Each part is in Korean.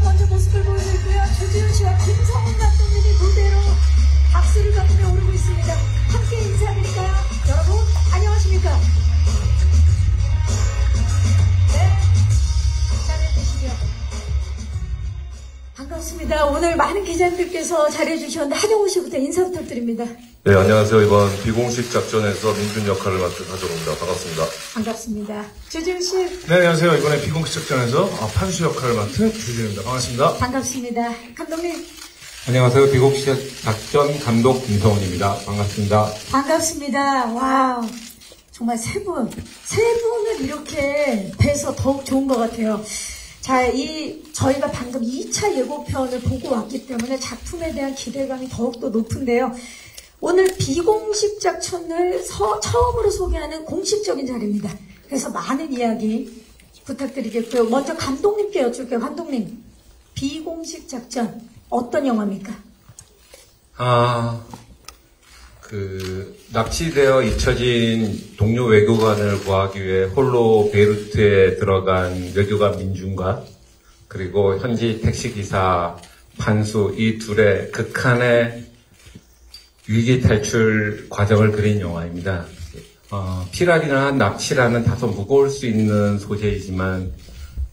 먼저 모습을 보여주고요. 주지훈 씨와 김성훈 감독님이 무대로 박수를 받으며 오르고 있습니다. 함께 인사드릴까요? 여러분, 안녕하십니까? 네, 잘해주시고요. 반갑습니다. 오늘 많은 기자님들께서 잘해주셨는데 하정우 씨부터 인사 부탁드립니다. 네, 안녕하세요. 이번 비공식 작전에서 민준 역할을 맡은 하정우입니다. 반갑습니다. 반갑습니다. 주지훈 씨. 네, 안녕하세요. 이번에 비공식 작전에서 판수 역할을 맡은 주지훈입니다. 반갑습니다. 반갑습니다. 감독님. 안녕하세요. 비공식 작전 감독 김성훈입니다. 반갑습니다. 반갑습니다. 와, 정말 세 분을 이렇게 뵈서 더욱 좋은 것 같아요. 자, 저희가 방금 2차 예고편을 보고 왔기 때문에 작품에 대한 기대감이 더욱더 높은데요. 오늘 비공식 작전을 처음으로 소개하는 공식적인 자리입니다. 그래서 많은 이야기 부탁드리겠고요. 먼저 감독님께 여쭐게요. 감독님, 비공식 작전 어떤 영화입니까? 납치되어 잊혀진 동료 외교관을 구하기 위해 홀로 베이루트에 들어간 외교관 민준과 그리고 현지 택시기사 판수 이 둘의 극한의 위기 탈출 과정을 그린 영화입니다. 피랍이나 납치라는 다소 무거울 수 있는 소재이지만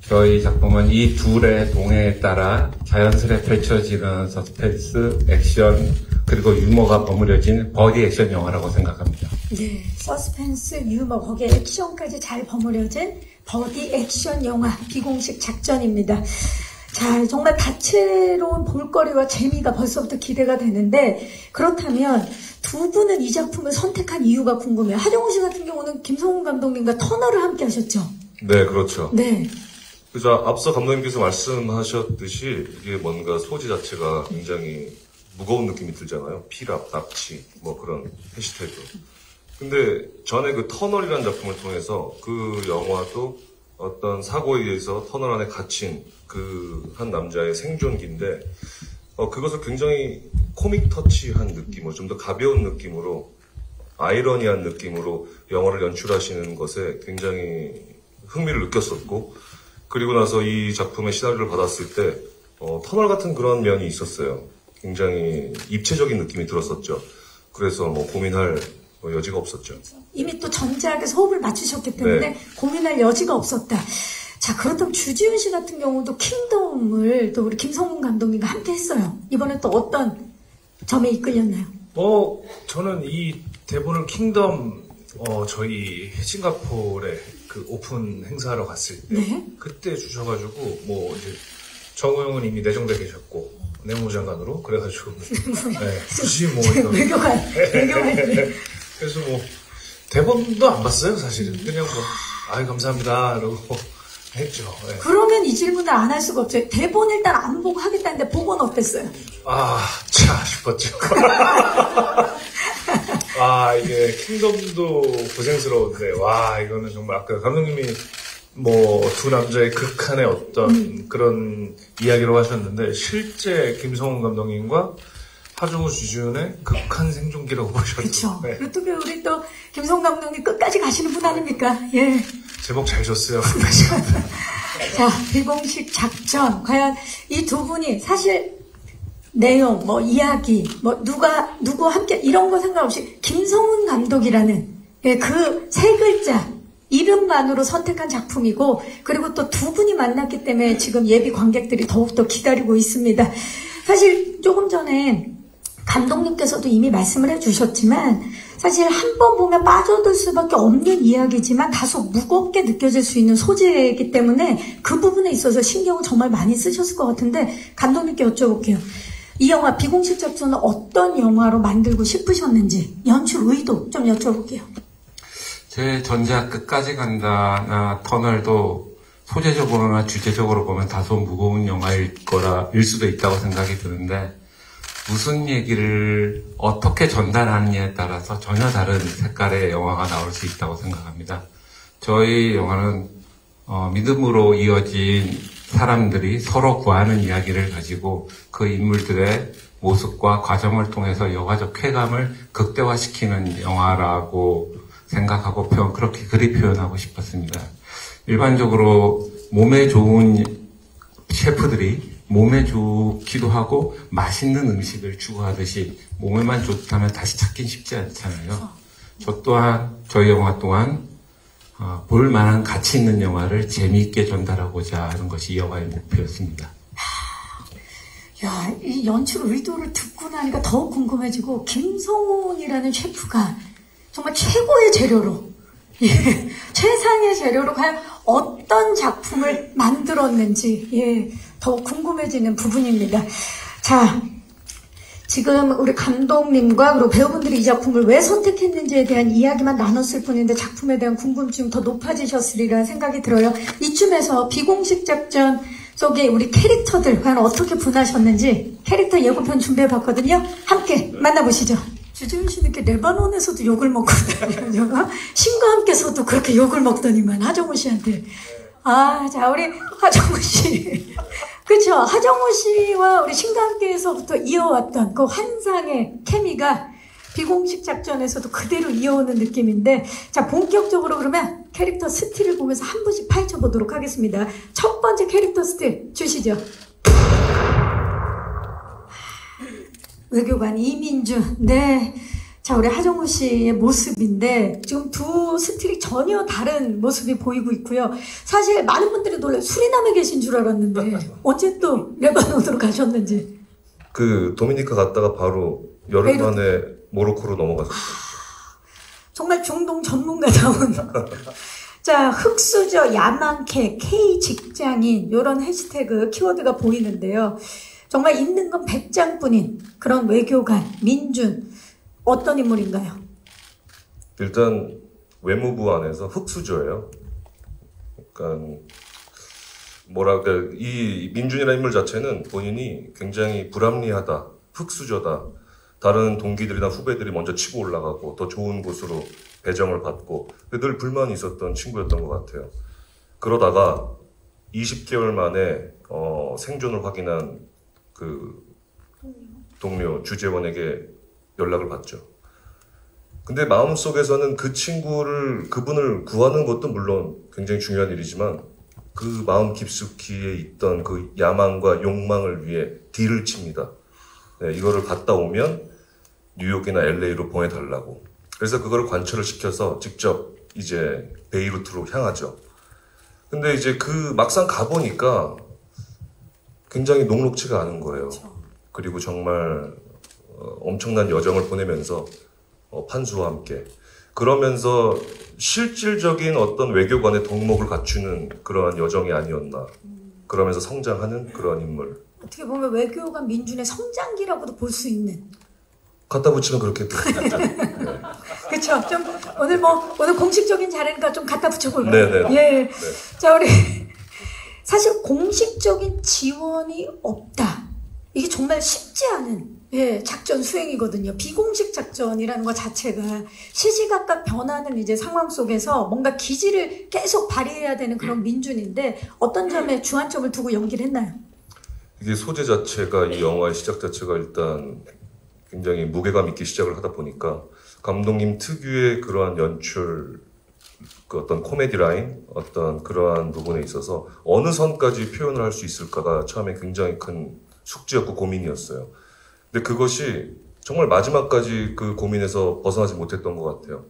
저희 작품은 이 둘의 동해에 따라 자연스레 펼쳐지는 서스펜스, 액션, 그리고 유머가 버무려진 버디 액션 영화라고 생각합니다. 네, 서스펜스, 유머, 거기에 액션까지 잘 버무려진 버디 액션 영화, 비공식 작전입니다. 자, 정말 다채로운 볼거리와 재미가 벌써부터 기대가 되는데, 그렇다면 두 분은 이 작품을 선택한 이유가 궁금해요. 하정우 씨 같은 경우는 김성훈 감독님과 터널을 함께 하셨죠? 네, 그렇죠. 네. 그죠. 앞서 감독님께서 말씀하셨듯이 이게 뭔가 소재 자체가 굉장히 무거운 느낌이 들잖아요. 피랍, 납치, 뭐 그런 해시태그. 근데 전에 그 터널이라는 작품을 통해서 그 영화도 어떤 사고에 의해서 터널 안에 갇힌 그 한 남자의 생존기인데, 그것을 굉장히 코믹 터치한 느낌으로, 좀 더 가벼운 느낌으로, 아이러니한 느낌으로 영화를 연출하시는 것에 굉장히 흥미를 느꼈었고, 그리고 나서 이 작품의 시나리오를 받았을 때, 터널 같은 그런 면이 있었어요. 굉장히 입체적인 느낌이 들었었죠. 그래서 뭐 고민할 여지가 없었죠. 이미 또 전작에서 호흡을 맞추셨기 때문에 네. 고민할 여지가 없었다. 자, 그렇다면 주지훈 씨 같은 경우도 킹덤을 또 우리 김성훈 감독님과 함께 했어요. 이번에 또 어떤 점에 이끌렸나요? 저는 이 대본을 킹덤, 저희 싱가포르에 그 오픈 행사하러 갔을 때, 네? 그때 주셔가지고, 뭐, 이제, 정우영은 이미 내정돼 계셨고, 내무장관으로, 그래가지고, 네, 굳이 뭐, 외교관. 그래서 뭐, 대본도 안 봤어요, 사실은. 그냥 뭐, 아유, 감사합니다, 이러고 했죠. 네. 그러면 이 질문을 안 할 수가 없죠. 대본 일단 안 보고 하겠다는데, 보고는 어땠어요? 싶었죠. 이게 킹덤도 고생스러운데, 이거는 정말 아까 감독님이 뭐 두 남자의 극한의 어떤 그런 이야기로 하셨는데, 실제 김성훈 감독님과 하정우 주지훈의 극한 생존기라고 보셨죠. 그렇죠. 네. 그리고 우리 또 김성훈 감독님 끝까지 가시는 분 아닙니까? 예. 제목 잘 줬어요. 자, 비공식 작전. 과연 이 두 분이 사실 내용, 뭐 이야기, 뭐 누구 함께 이런 거 상관없이 김성훈 감독이라는 그 세 글자 이름만으로 선택한 작품이고, 그리고 또 두 분이 만났기 때문에 지금 예비 관객들이 더욱더 기다리고 있습니다. 사실 조금 전에 감독님께서도 이미 말씀을 해주셨지만, 사실 한 번 보면 빠져들 수밖에 없는 이야기지만 다소 무겁게 느껴질 수 있는 소재이기 때문에 그 부분에 있어서 신경을 정말 많이 쓰셨을 것 같은데, 감독님께 여쭤볼게요. 이 영화 비공식 작전은 어떤 영화로 만들고 싶으셨는지, 연출 의도 좀 여쭤볼게요. 제 전작 끝까지 간다나 터널도 소재적으로나 주제적으로 보면 다소 무거운 영화일 수도 있다고 생각이 드는데, 무슨 얘기를 어떻게 전달하느냐에 따라서 전혀 다른 색깔의 영화가 나올 수 있다고 생각합니다. 저희 영화는 믿음으로 이어진 사람들이 서로 구하는 이야기를 가지고 그 인물들의 모습과 과정을 통해서 여가적 쾌감을 극대화시키는 영화라고 생각하고 그렇게 그리 표현하고 싶었습니다. 일반적으로 몸에 좋은 셰프들이 몸에 좋기도 하고 맛있는 음식을 추구하듯이 몸에만 좋다면 다시 찾긴 쉽지 않잖아요. 저 또한 저희 영화 또한 볼 만한 가치 있는 영화를 재미있게 전달하고자 하는 것이 이 영화의 목표였습니다. 야, 이 연출 의도를 듣고 나니까 더 궁금해지고, 김성훈이라는 셰프가 정말 최고의 재료로, 예, 최상의 재료로 과연 어떤 작품을 만들었는지, 예, 더욱 궁금해지는 부분입니다. 자, 지금 우리 감독님과 그리고 배우분들이 이 작품을 왜 선택했는지에 대한 이야기만 나눴을 뿐인데 작품에 대한 궁금증이 더 높아지셨으리라는 생각이 들어요. 이쯤에서 비공식 작전 속에 우리 캐릭터들 과연 어떻게 분하셨는지 캐릭터 예고편 준비해봤거든요. 함께 만나보시죠. 주재훈 씨는 이렇게 레바논에서도 욕을 먹거든요. 신과 함께서도 그렇게 욕을 먹더니만 하정우 씨한테. 자, 우리 하정우 씨. 그렇죠. 하정우 씨와 우리 신과 함께에서부터 이어왔던 그 환상의 케미가 비공식 작전에서도 그대로 이어오는 느낌인데, 자, 본격적으로 그러면 캐릭터 스틸을 보면서 한 분씩 파헤쳐 보도록 하겠습니다. 첫 번째 캐릭터 스틸 주시죠. 외교관 이민준. 네. 자, 우리 하정우 씨의 모습인데 지금 두 스틸이 전혀 다른 모습이 보이고 있고요. 사실 많은 분들이 놀래 수리남에 계신 줄 알았는데 언제 또 레바논으로 가셨는지. 그 도미니카 갔다가 바로 열흘 만에 모로코로 넘어갔었어요. 정말 중동 전문가다운. 자, 흑수저, 야만캐, K 직장인 이런 해시태그 키워드가 보이는데요. 정말 있는 건 100장뿐인 그런 외교관 민준. 어떤 인물인가요? 일단 외무부 안에서 흑수저예요. 그러니까 이 민준이라는 인물 자체는 본인이 굉장히 불합리하다, 흑수저다. 다른 동기들이나 후배들이 먼저 치고 올라가고 더 좋은 곳으로 배정을 받고 늘 불만이 있었던 친구였던 것 같아요. 그러다가 20개월 만에 생존을 확인한 그 동료 주재원에게 연락을 받죠. 근데 마음속에서는 그분을 구하는 것도 물론 굉장히 중요한 일이지만 그 마음 깊숙이에 있던 그 야망과 욕망을 위해 딜을 칩니다. 네, 이거를 갔다 오면 뉴욕이나 LA로 보내달라고. 그래서 그거를 관철을 시켜서 직접 이제 베이루트로 향하죠. 근데 이제 막상 가보니까 굉장히 녹록지가 않은 거예요. 그리고 정말 엄청난 여정을 보내면서 판수와 함께 그러면서 실질적인 어떤 외교관의 덕목을 갖추는 그러한 여정이 아니었나. 그러면서 성장하는 그러한 인물. 어떻게 보면 외교관 민준의 성장기라고도 볼 수 있는. 갖다 붙이면 그렇게 되죠. 네. 그렇죠. 좀 오늘 공식적인 자리니까 좀 갖다 붙여볼까요? 네네. 예. 네. 자, 우리 사실 공식적인 지원이 없다. 이게 정말 쉽지 않은 작전 수행이거든요. 비공식 작전이라는 것 자체가 시시각각 변하는 이제 상황 속에서 뭔가 기지를 계속 발휘해야 되는 그런 민준인데 어떤 점에 주안점을 두고 연기를 했나요? 이게 소재 자체가 이 영화의 시작 자체가 일단 굉장히 무게감 있게 시작을 하다 보니까 감독님 특유의 그러한 연출, 그 어떤 코미디 라인, 어떤 그러한 부분에 있어서 어느 선까지 표현을 할 수 있을까가 처음에 굉장히 큰 숙제였고 고민이었어요. 근데 그것이 정말 마지막까지 그 고민에서 벗어나지 못했던 것 같아요.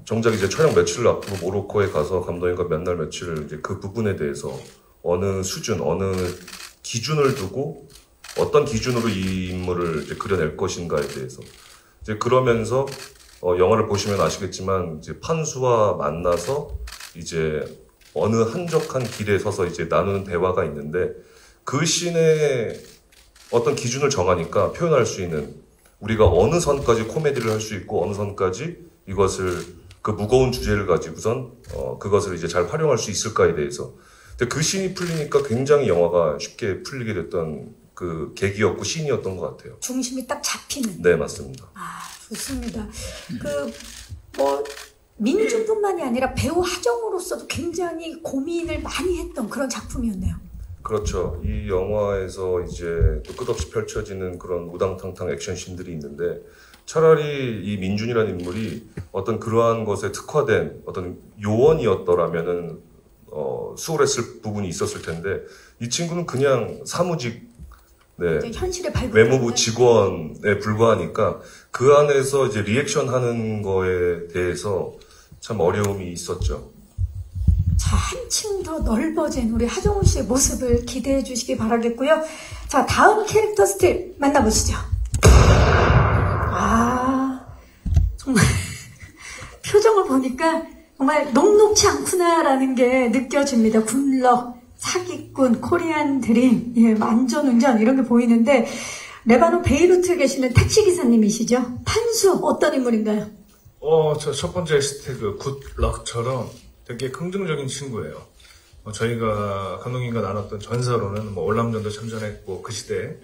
정작 이제 촬영 며칠을 앞두고 모로코에 가서 감독님과 몇 날 며칠을 이제 그 부분에 대해서 어느 수준, 어느 기준을 두고 어떤 기준으로 이 인물을 이제 그려낼 것인가에 대해서 이제 그러면서 영화를 보시면 아시겠지만 이제 판수와 만나서 이제 어느 한적한 길에 서서 이제 나누는 대화가 있는데 그 씬에 어떤 기준을 정하니까 표현할 수 있는 우리가 어느 선까지 코미디를 할 수 있고 어느 선까지 이것을 그 무거운 주제를 가지고선 그것을 이제 잘 활용할 수 있을까에 대해서 근데 그 씬이 풀리니까 굉장히 영화가 쉽게 풀리게 됐던 그 계기였고 씬이었던 것 같아요. 중심이 딱 잡히는. 네, 맞습니다. 좋습니다. 민준뿐만이 아니라 배우 하정우로서도 굉장히 고민을 많이 했던 그런 작품이었네요. 그렇죠. 이 영화에서 이제 또 끝없이 펼쳐지는 그런 우당탕탕 액션씬들이 있는데 차라리 이 민준이라는 인물이 어떤 그러한 것에 특화된 어떤 요원이었더라면은 수월했을 부분이 있었을 텐데 이 친구는 그냥 사무직 네, 현실에 발굴 외무부 직원에 불과하니까 그 안에서 이제 리액션 하는 거에 대해서 참 어려움이 있었죠. 자, 한층 더 넓어진 우리 하정우 씨의 모습을 기대해 주시기 바라겠고요. 자, 다음 캐릭터 스틸 만나보시죠. 정말 표정을 보니까 정말 녹록지 않구나라는 게 느껴집니다. 굴럭, 사기꾼, 코리안 드림, 예, 만전운전 이런 게 보이는데 레바논 베이루트에 계시는 택시기사님이시죠? 판수 어떤 인물인가요? 저 첫 번째 해시태그 굿럭처럼 되게 긍정적인 친구예요. 저희가 감독님과 나눴던 전사로는 월남전도 참전했고 그 시대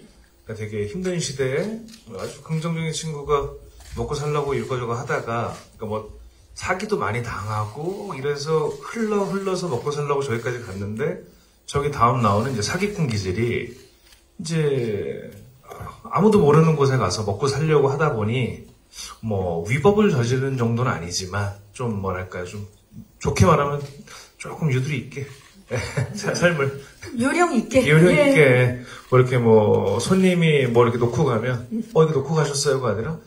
되게 힘든 시대에 아주 긍정적인 친구가 먹고 살라고 이거저거 하다가 그러니까 사기도 많이 당하고 이래서 흘러서 먹고 살라고 저기까지 갔는데 저기 다음 나오는 이제 사기꾼 기질이 이제 아무도 모르는 곳에 가서 먹고 살려고 하다 보니 위법을 저지른 정도는 아니지만 좀 뭐랄까요 좀 좋게 말하면 조금 유두리 있게 삶을 요령 있게 이렇게 이렇게 손님이 이렇게 놓고 가면 이렇게 놓고 가셨어요가 아니라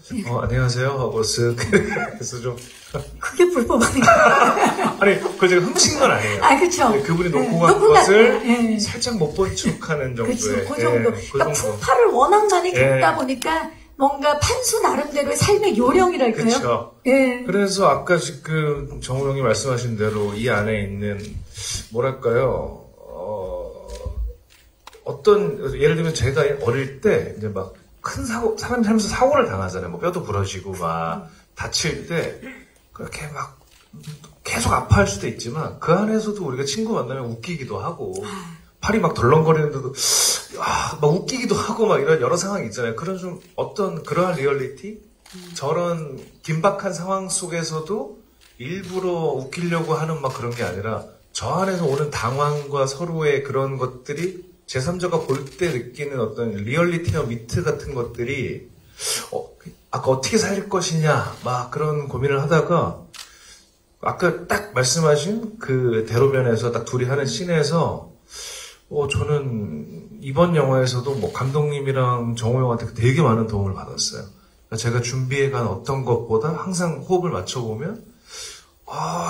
안녕하세요 하고 쓱 해서 좀 그게 불법 아닌가? 아니 그거 제가 훔친 건 아니에요. 그렇죠. 그분이 놓고 간 것을 살짝 못 본 척하는 정도의 그렇죠. 그 정도. 그러니까 풍파를 워낙 많이 겪다 보니까 뭔가 판수 나름대로의 삶의 요령이랄까요? 그렇죠. 그래서 아까 지금 정우 형이 말씀하신 대로 이 안에 있는 뭐랄까요? 예를 들면 제가 어릴 때 이제 막 큰 사고 사람이 살면서 사고를 당하잖아요. 뼈도 부러지고 막 다칠 때 그렇게 막 계속 아파할 수도 있지만 그 안에서도 우리가 친구 만나면 웃기기도 하고 팔이 막 덜렁거리는데도 막 웃기기도 하고 막 이런 여러 상황이 있잖아요. 그런 좀 그러한 리얼리티? 저런 긴박한 상황 속에서도 일부러 웃기려고 하는 막 그런 게 아니라 저 안에서 오는 당황과 서로의 그런 것들이 제3자가 볼 때 느끼는 어떤 리얼리티와 미트 같은 것들이 아까 어떻게 살릴 것이냐 막 그런 고민을 하다가 아까 딱 말씀하신 그 대로변에서 딱 둘이 하는 씬에서 저는 이번 영화에서도 감독님이랑 정우 형한테 되게 많은 도움을 받았어요. 제가 준비해간 어떤 것보다 항상 호흡을 맞춰보면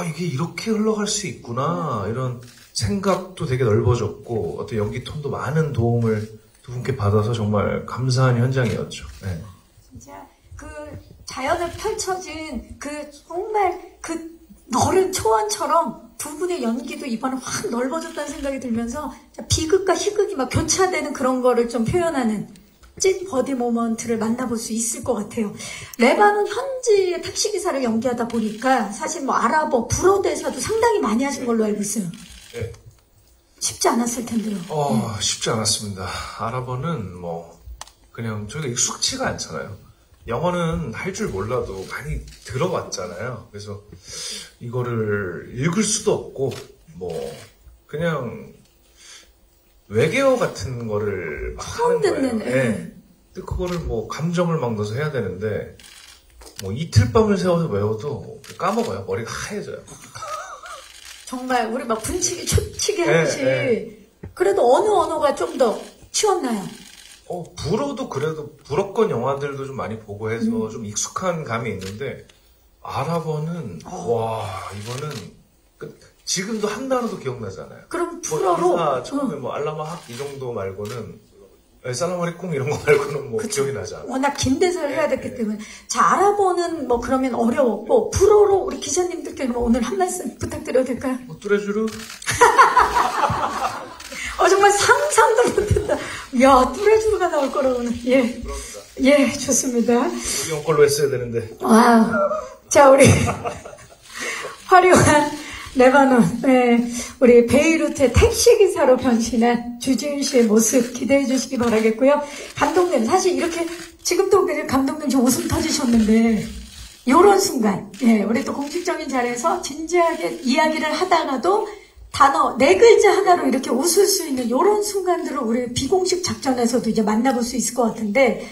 이게 이렇게 흘러갈 수 있구나 이런 생각도 되게 넓어졌고 어떤 연기 톤도 많은 도움을 두 분께 받아서 정말 감사한 현장이었죠. 네. 진짜 그 자연에 펼쳐진 정말 너른 초원처럼 두 분의 연기도 이번에 확 넓어졌다는 생각이 들면서 비극과 희극이 막 교차되는 그런 거를 좀 표현하는 찐 버디 모먼트를 만나볼 수 있을 것 같아요. 레바논 현지의 택시기사를 연기하다 보니까 사실 아랍어, 불어 대사도 상당히 많이 하신 걸로 알고 있어요. 네. 쉽지 않았을 텐데요. 쉽지 않았습니다. 아랍어는 그냥 저희가 익숙치가 않잖아요. 영어는 할 줄 몰라도 많이 들어봤잖아요. 그래서 이거를 읽을 수도 없고 그냥 외계어 같은 거를 막 처음 하는 거예요. 듣는. 네. 근데 그거를 감정을 막 넣어서 해야 되는데 이틀 밤을 새워서 외워도 까먹어요. 머리가 하얘져요. 정말 우리 막 분치기 초치기 하듯이 그래도 어느 언어가 좀 더 쉬웠나요? 불어도 그래도 불어권 영화들도 좀 많이 보고 해서 좀 익숙한 감이 있는데 아랍어는 이거는 지금도 한 단어도 기억나잖아요. 그럼 불어로 처음에 알라마학 이 정도 말고는 살라마리쿰 이런 거 말고는 기억이 나지 않아요. 워낙 긴 대사를 해야 됐기 때문에. 자, 아랍어는 그러면 어려웠고 불어로 우리 기자님들께 오늘 한 말씀 부탁드려도 될까요? 뚜레쥬르? 정말 상상도 못한다. 야, 뚜레쥬르가 나올 거라고는. 예, 좋습니다. 우리 형 걸로 했어야 되는데. 와우. 자, 우리 화려한 레바논, 우리 베이루트의 택시기사로 변신한 주지훈 씨의 모습 기대해 주시기 바라겠고요. 감독님, 사실 이렇게, 지금도 감독님 좀 웃음 터지셨는데, 요런 순간, 우리 또 공식적인 자리에서 진지하게 이야기를 하다가도 단어, 4글자 하나로 이렇게 웃을 수 있는 요런 순간들을 우리 비공식 작전에서도 이제 만나볼 수 있을 것 같은데,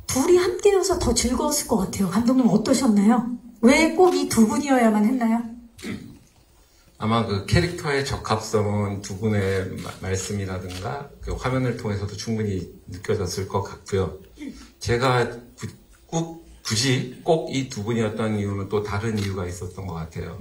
둘이 함께여서 더 즐거웠을 것 같아요. 감독님 어떠셨나요? 왜 꼭 이 두 분이어야만 했나요? 아마 그 캐릭터의 적합성은 두 분의 말씀이라든가 그 화면을 통해서도 충분히 느껴졌을 것 같고요. 제가 굳이 꼭 이 두 분이었던 이유는 또 다른 이유가 있었던 것 같아요.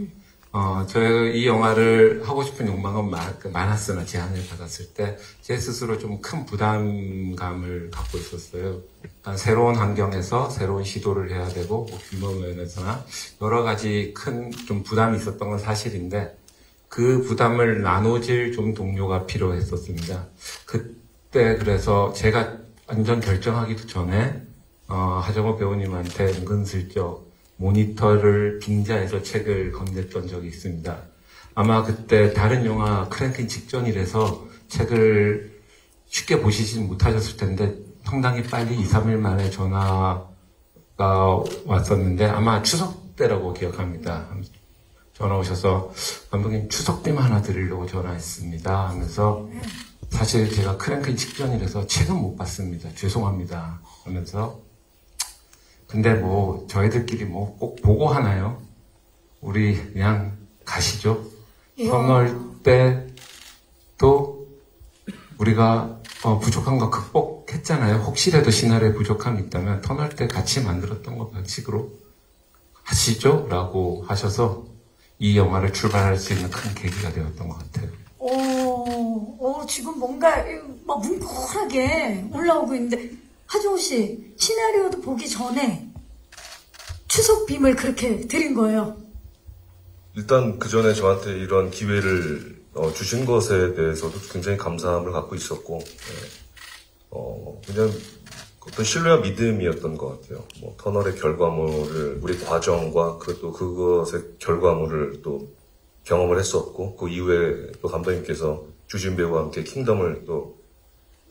저희 이 영화를 하고 싶은 욕망은 많았으나 제안을 받았을 때 제 스스로 좀 큰 부담감을 갖고 있었어요. 일단 새로운 환경에서 새로운 시도를 해야 되고 뭐 규모 면에서나 여러 가지 큰 좀 부담이 있었던 건 사실인데 그 부담을 나눠질 좀 동료가 필요했었습니다. 그때 그래서 제가 완전 결정하기도 전에 하정우 배우님한테 은근슬쩍 모니터를 빙자해서 책을 건넸던 적이 있습니다. 아마 그때 다른 영화 크랭킹 직전이라서 책을 쉽게 보시진 못하셨을 텐데 상당히 빨리 2, 3일 만에 전화가 왔었는데 아마 추석 때라고 기억합니다. 전화 오셔서 감독님 추석 때만 하나 드리려고 전화했습니다 하면서 사실 제가 크랭킹 직전이라서 책은 못 봤습니다. 죄송합니다 하면서 근데 뭐 저희들끼리 뭐 꼭 보고 하나요? 우리 그냥 가시죠. 터널 때도 우리가 부족한 거 극복했잖아요. 혹시라도 시나리오에 부족함이 있다면 터널 때 같이 만들었던 거 방식으로 하시죠? 라고 하셔서 이 영화를 출발할 수 있는 큰 계기가 되었던 것 같아요. 지금 뭔가 막 뭉클하게 올라오고 있는데 하정우 씨 시나리오도 보기 전에 추석 빔을 그렇게 드린 거예요. 일단 그 전에 저한테 이런 기회를 주신 것에 대해서도 굉장히 감사함을 갖고 있었고, 그냥 어떤 신뢰와 믿음이었던 것 같아요. 뭐 터널의 결과물을 우리 과정과 또 그것의 결과물을 또 경험을 했었고, 그 이후에 또 감독님께서 주진 배우와 함께 킹덤을 또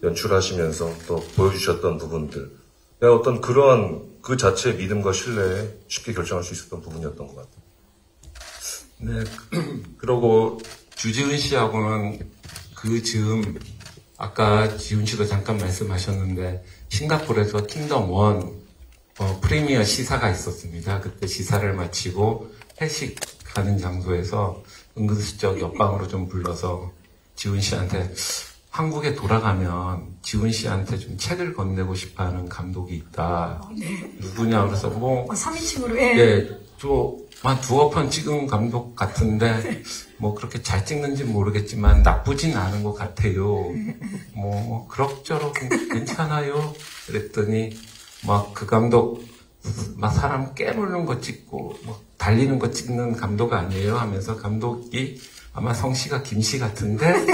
연출하시면서 또 보여주셨던 부분들, 내가 어떤 그러한 그 자체의 믿음과 신뢰에 쉽게 결정할 수 있었던 부분이었던 것 같아요. 네, 그러고 주지훈 씨하고는 그 즈음 아까 지훈 씨도 잠깐 말씀하셨는데 싱가포르에서 킹덤 1 프리미어 시사가 있었습니다. 그때 시사를 마치고 회식하는 장소에서 은근슬쩍 옆방으로 좀 불러서 지훈 씨한테 한국에 돌아가면 지훈 씨한테 좀 책을 건네고 싶어하는 감독이 있다. 누구냐 그래서 뭐 3인칭으로 한 두어 편 찍은 감독 같은데 뭐 그렇게 잘 찍는지 모르겠지만 나쁘진 않은 것 같아요. 뭐 그럭저럭 괜찮아요. 그랬더니 막 그 감독 막 사람 깨물는 거 찍고 뭐 달리는 거 찍는 감독 아니에요 하면서 감독이 아마 성씨가 김씨 같은데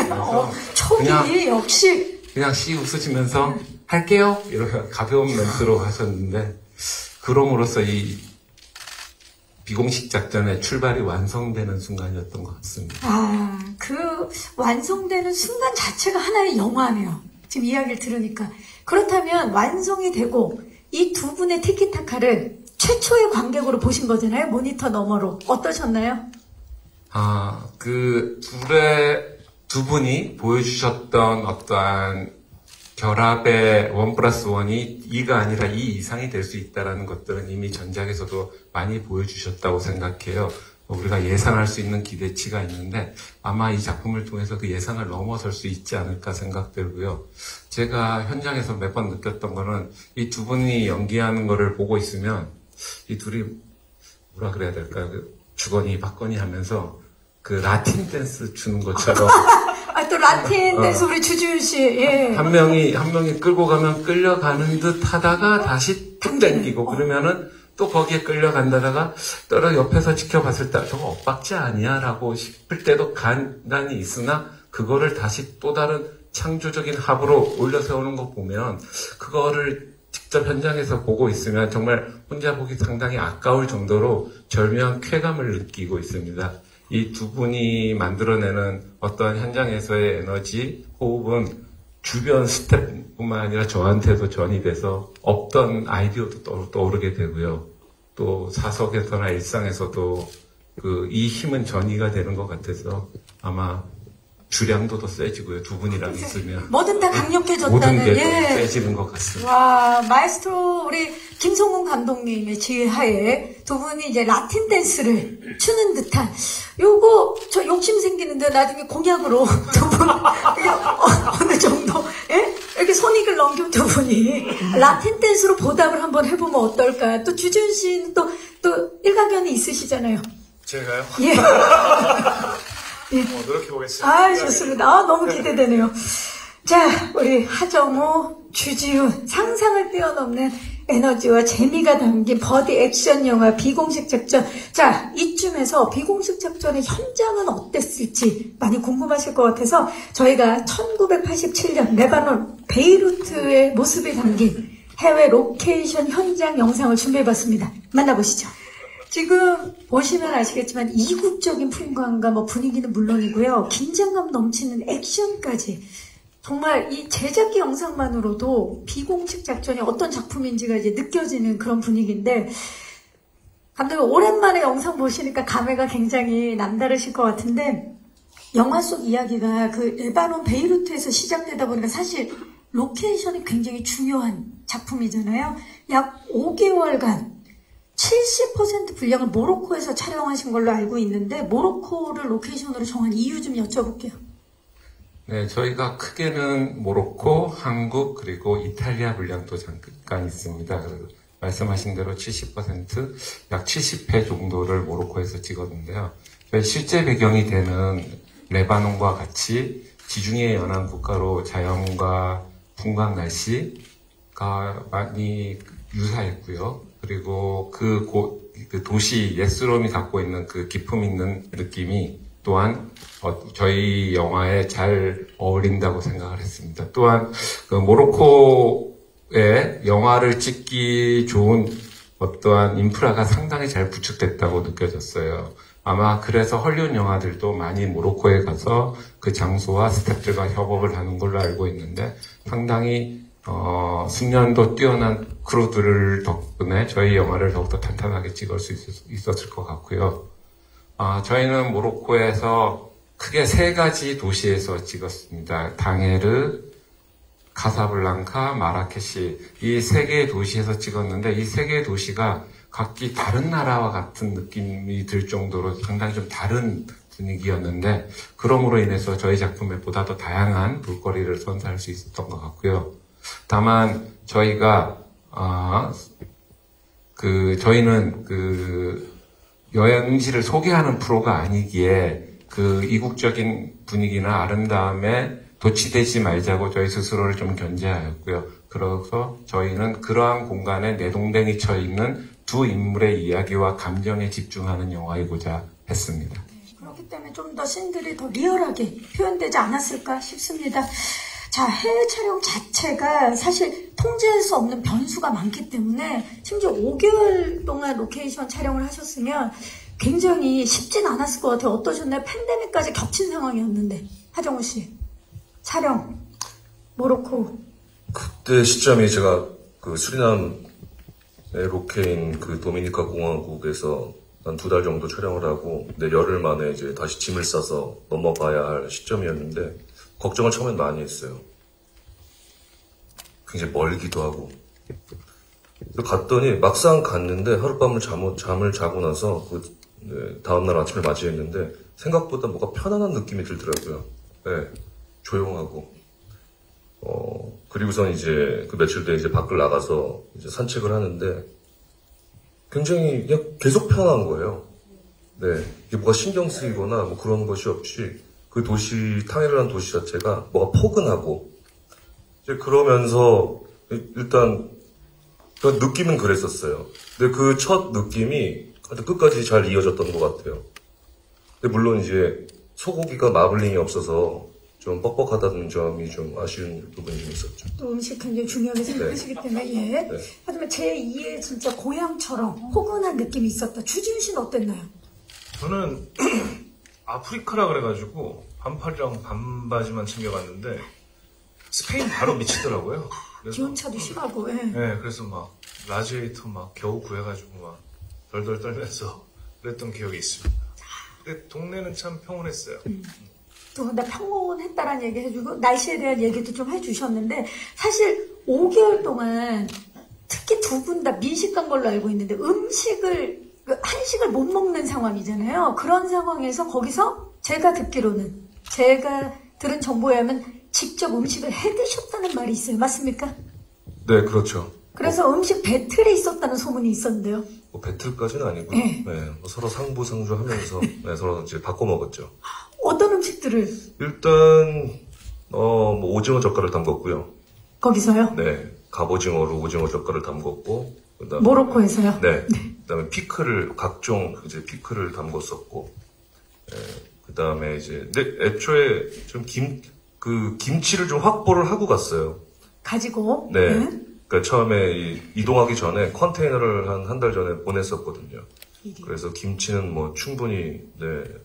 촉이 역시 그냥 씨 웃으시면서 할게요 이렇게 가벼운 멘트로 하셨는데 그럼으로써 이 비공식 작전의 출발이 완성되는 순간이었던 것 같습니다. 그 완성되는 순간 자체가 하나의 영화네요. 지금 이야기를 들으니까. 그렇다면 완성이 되고 이 두 분의 티키타카를 최초의 관객으로 보신 거잖아요. 모니터 너머로. 어떠셨나요? 그 두 분이 보여주셨던 어떠한 결합의 1+1이 2가 아니라 2 이상이 될 수 있다는 것들은 이미 전작에서도 많이 보여주셨다고 생각해요. 우리가 예상할 수 있는 기대치가 있는데 아마 이 작품을 통해서 그 예상을 넘어설 수 있지 않을까 생각되고요. 제가 현장에서 몇 번 느꼈던 거는 이 두 분이 연기하는 거를 보고 있으면 이 둘이 뭐라 그래야 될까요? 주거니 받거니 하면서 그 라틴 댄스 추는 것처럼 또 라틴 댄스 우리 주지훈 씨. 예. 한 명이 끌고 가면 끌려가는 듯 하다가 다시 툭 당기고 그러면은 또 거기에 끌려간다다가 떨어 옆에서 지켜봤을 때 저거 엇박자 아니야? 라고 싶을 때도 간단히 있으나 그거를 다시 또 다른 창조적인 합으로 올려세우는 거 보면 그거를 직접 현장에서 보고 있으면 정말 혼자 보기 상당히 아까울 정도로 절묘한 쾌감을 느끼고 있습니다. 이 두 분이 만들어내는 어떤 현장에서의 에너지, 호흡은 주변 스태프뿐만 아니라 저한테도 전이 돼서 없던 아이디어도 떠오르게 되고요. 또 사석에서나 일상에서도 이 힘은 전이가 되는 것 같아서 아마 주량도 더 세지고요. 두 분이랑 있으면 뭐든 다 모든 강력해졌다는, 게 예. 세지는 것 같습니다. 와, 마에스트로 우리 김성훈 감독님의 지휘하에 두 분이 이제 라틴 댄스를 추는 듯한 요거 저 욕심 생기는데 나중에 공약으로 두 분 어느 정도 예? 이렇게 손익을 넘긴 두 분이 라틴 댄스로 보답을 한번 해보면 어떨까? 또 주준 씨는 또 일가견이 있으시잖아요. 제가요? 예. 노력해보겠습니다. 아, 좋습니다. 아, 너무 기대되네요. 자, 우리 하정우, 주지훈, 상상을 뛰어넘는 에너지와 재미가 담긴 버디 액션 영화 비공식 작전. 자, 이쯤에서 비공식 작전의 현장은 어땠을지 많이 궁금하실 것 같아서 저희가 1987년 레바논 베이루트의 모습이 담긴 해외 로케이션 현장 영상을 준비해봤습니다. 만나보시죠. 지금 보시면 아시겠지만 이국적인 풍광과 뭐 분위기는 물론이고요. 긴장감 넘치는 액션까지. 정말 이 제작기 영상만으로도 비공식 작전이 어떤 작품인지가 이제 느껴지는 그런 분위기인데, 감독님 오랜만에 영상 보시니까 감회가 굉장히 남다르실 것 같은데, 영화 속 이야기가 그 레바논 베이루트에서 시작되다 보니까 사실 로케이션이 굉장히 중요한 작품이잖아요. 약 5개월간 70% 분량을 모로코에서 촬영하신 걸로 알고 있는데, 모로코를 로케이션으로 정한 이유 좀 여쭤볼게요. 네, 저희가 크게는 모로코, 한국, 그리고 이탈리아 분량도 잠깐 있습니다. 그래서 말씀하신 대로 70%, 약 70회 정도를 모로코에서 찍었는데요. 저희 실제 배경이 되는 레바논과 같이 지중해 연안 국가로 자연과 풍광 날씨가 많이 유사했고요. 그리고 그 도시 예스롬이 갖고 있는 그 기품 있는 느낌이 또한 저희 영화에 잘 어울린다고 생각을 했습니다. 또한 그 모로코에 영화를 찍기 좋은 어떠한 인프라가 상당히 잘 구축됐다고 느껴졌어요. 아마 그래서 헐리우드 영화들도 많이 모로코에 가서 그 장소와 스태프들과 협업을 하는 걸로 알고 있는데, 상당히 숙련도 뛰어난 크루들 덕분에 저희 영화를 더욱더 탄탄하게 찍을 수 있었을 것 같고요. 저희는 모로코에서 크게 3가지 도시에서 찍었습니다. 당에르, 카사블랑카, 마라케시, 이 3개의 도시에서 찍었는데, 이 3개의 도시가 각기 다른 나라와 같은 느낌이 들 정도로 상당히 좀 다른 분위기였는데, 그럼으로 인해서 저희 작품에 보다 더 다양한 볼거리를 선사할 수 있었던 것 같고요. 다만 저희가 저희는 여행지를 소개하는 프로가 아니기에 그 이국적인 분위기나 아름다움에 도취되지 말자고 저희 스스로를 좀 견제하였고요. 그래서 저희는 그러한 공간에 내동댕이 쳐 있는 두 인물의 이야기와 감정에 집중하는 영화이고자 했습니다. 그렇기 때문에 좀 더 씬들이 더 리얼하게 표현되지 않았을까 싶습니다. 자, 해외 촬영 자체가 사실 통제할 수 없는 변수가 많기 때문에 심지어 5개월 동안 로케이션 촬영을 하셨으면 굉장히 쉽진 않았을 것 같아요. 어떠셨나요? 팬데믹까지 겹친 상황이었는데. 하정우 씨, 촬영, 모로코. 그때 시점이 제가 그 수리남의 로케인 그 도미니카 공화국에서 한 2달 정도 촬영을 하고, 열흘 만에 이제 다시 짐을 싸서 넘어가야 할 시점이었는데, 걱정을 처음엔 많이 했어요. 굉장히 멀기도 하고. 갔더니 막상 갔는데 하룻밤을 잠을 자고 나서 다음날 아침을 맞이했는데 생각보다 뭐가 편안한 느낌이 들더라고요. 네, 조용하고. 그리고선 이제 그 며칠 뒤에 이제 밖을 나가서 이제 산책을 하는데 굉장히 그냥 계속 편안한 거예요. 네, 이게 뭐가 신경 쓰이거나 뭐 그런 것이 없이 그 도시, 탕헤르라는 도시 자체가 뭐가 포근하고, 이제 그러면서 일단 그 느낌은 그랬었어요. 근데 그 첫 느낌이 끝까지 잘 이어졌던 것 같아요. 근데 물론 이제 소고기가 마블링이 없어서 좀 뻑뻑하다는 점이 좀 아쉬운 부분이 좀 있었죠. 또 음식 굉장히 중요하게 생각하시기 때문에, 예. 네. 하지만 제2의 진짜 고향처럼 포근한 느낌이 있었다. 주지훈 씨는 어땠나요? 저는 아프리카라 그래가지고 반팔이랑 반바지만 챙겨갔는데 스페인 바로 미치더라고요. 그래서 기온차도 심하고, 예. 네, 그래서 막 라지에이터 막 겨우 구해가지고 막 덜덜 떨면서 그랬던 기억이 있습니다. 근데 동네는 참 평온했어요. 두 분 다 평온했다라는 얘기 해주고 날씨에 대한 얘기도 좀 해주셨는데 사실 5개월 동안 특히 두 분 다 민식간 걸로 알고 있는데 한식을 못 먹는 상황이잖아요. 그런 상황에서 거기서 제가 들은 정보에 하면 직접 음식을 해 드셨다는 말이 있어요. 맞습니까? 네, 그렇죠. 그래서 음식 배틀이 있었다는 소문이 있었는데요. 뭐 배틀까지는 아니고요. 네. 네, 뭐 서로 상부상조하면서 네, 서로 이제 바꿔 먹었죠. 어떤 음식들을 일단 뭐 오징어 젓갈을 담궜고요. 거기서요? 네, 갑오징어로 오징어 젓갈을 담궜고, 그다음에 모로코에서요? 네, 그다음에 각종 이제 피클을 담궜었고, 그다음에 이제 근데 애초에 좀 김치를 좀 확보를 하고 갔어요. 가지고 네. 그러니까 처음에 이동하기 전에 컨테이너를 한 달 전에 보냈었거든요. 그래서 김치는 뭐 충분히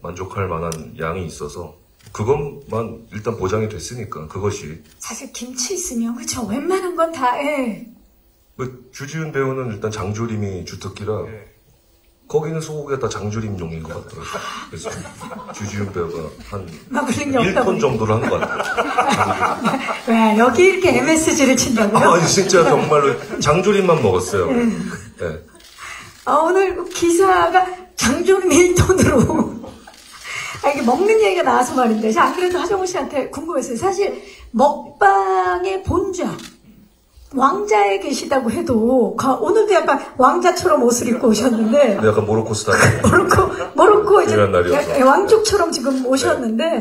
만족할 만한 양이 있어서 그것만 일단 보장이 됐으니까 그것이 사실 김치 있으면 그렇죠. 웬만한 건 다 주지훈 배우는 일단 장조림이 주특기라 거기는 소고기가 다 장조림용인 것 같더라고요. 그래서 주지훈 배우가 한 마블링이 없다 1톤 정도를 한 것 같아요. 왜 여기 이렇게 MSG를 친다고요? 아니 진짜 정말로 장조림만 먹었어요. 네. 오늘 기사가 장조림 1톤으로 이게 먹는 얘기가 나와서 말인데 안 그래도 하정우 씨한테 궁금했어요. 사실 먹방의 본좌 왕자에 계시다고 해도 오늘도 약간 왕자처럼 옷을 입고 오셨는데 약간 모로코 스타일. 모로코 이제 중요한 날이어서. 왕족처럼 지금 오셨는데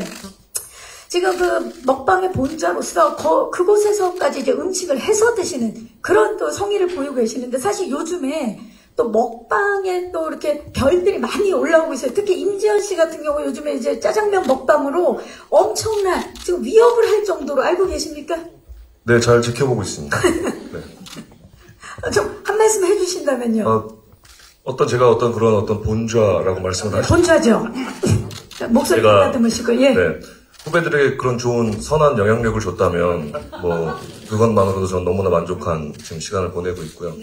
지금 그 먹방의 본자로서 그곳에서까지 이제 음식을 해서 드시는 그런 또 성의를 보이고 계시는데 사실 요즘에 또 먹방에 또 이렇게 별들이 많이 올라오고 있어요. 특히 임지연 씨 같은 경우 요즘에 이제 짜장면 먹방으로 엄청난 지금 위협을 할 정도로 알고 계십니까? 네, 잘 지켜보고 있습니다. 네. 좀 한 말씀 해주신다면요. 제가 어떤 본좌라고 말씀을 하셨죠. 본좌죠. 목소리 다듬으시고 예. 네. 후배들에게 그런 좋은 선한 영향력을 줬다면 뭐 그것만으로도 저는 너무나 만족한 지금 시간을 보내고 있고요.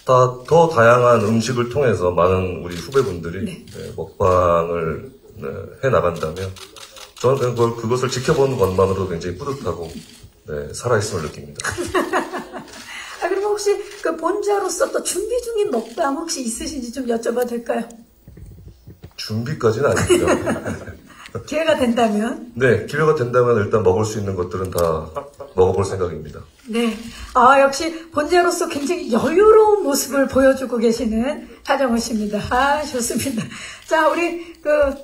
더 다양한 음식을 통해서 많은 우리 후배분들이 먹방을 해 나간다면 저는 그것을 지켜보는 것만으로도 굉장히 뿌듯하고 살아있음을 느낍니다. 그럼 혹시 그 본자로서 또 준비 중인 먹방 혹시 있으신지 좀 여쭤봐도 될까요? 준비까지는 아니고요. 기회가 된다면? 네, 기회가 된다면 일단 먹을 수 있는 것들은 다 먹어볼 생각입니다. 네. 역시 본자로서 굉장히 여유로운 모습을 보여주고 계시는 하정우 씨입니다. 좋습니다. 자, 우리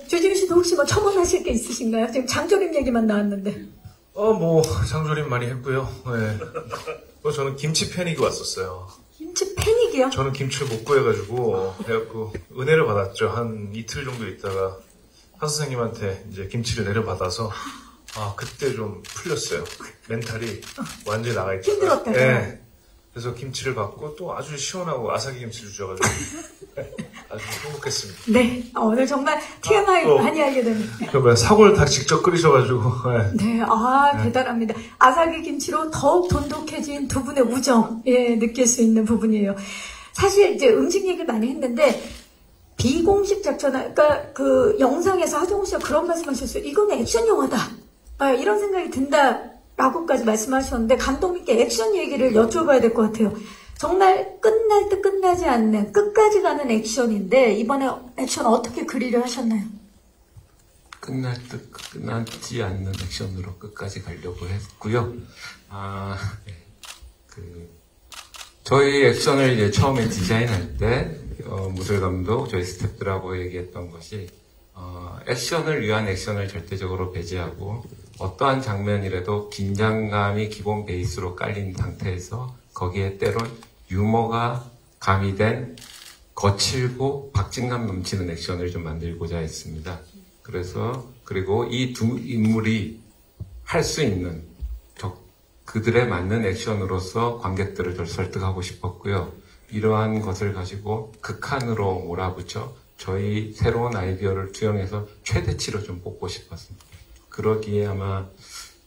주지훈 씨도 혹시 뭐 첨언하실 게 있으신가요? 지금 장조림 얘기만 나왔는데. 뭐 장조림 많이 했고요. 네. 저는 김치 패닉이 왔었어요. 김치 패닉이요? 저는 김치를 못 구해가지고 은혜를 받았죠. 한 이틀 정도 있다가 한 선생님한테 이제 김치를 내려받아서 그때 좀 풀렸어요. 멘탈이 완전히 나가 있다가. 힘들었다고요? 네. 그래서 김치를 받고 또 아주 시원하고 아삭이 김치를 주셔가지고 아주 행복했습니다. 네. 오늘 정말 TMI 많이 하게 됩니다. 사골 다 직접 끓이셔가지고. 네. 대단합니다. 아삭이 김치로 더욱 돈독해진 두 분의 우정, 느낄 수 있는 부분이에요. 사실 이제 음식 얘기를 많이 했는데, 비공식 작전, 그러니까 그 영상에서 하정우 씨가 그런 말씀 하셨어요. 이거는 액션 영화다. 이런 생각이 든다라고까지 말씀하셨는데, 감독님께 액션 얘기를 여쭤봐야 될 것 같아요. 정말 끝날 듯 끝나지 않는, 끝까지 가는 액션인데, 이번에 액션 어떻게 그리려 하셨나요? 끝날 듯 끝나지 않는 액션으로 끝까지 가려고 했고요. 저희 액션을 이제 처음에 디자인할 때, 무술 감독, 저희 스태프들하고 얘기했던 것이, 액션을 위한 액션을 절대적으로 배제하고, 어떠한 장면이라도 긴장감이 기본 베이스로 깔린 상태에서, 거기에 때론 유머가 가미된 거칠고 박진감 넘치는 액션을 좀 만들고자 했습니다. 그리고 이 두 인물이 할 수 있는 그들에 맞는 액션으로서 관객들을 좀 설득하고 싶었고요. 이러한 것을 가지고 극한으로 몰아붙여 저희 새로운 아이디어를 투영해서 최대치로 좀 뽑고 싶었습니다. 그러기에 아마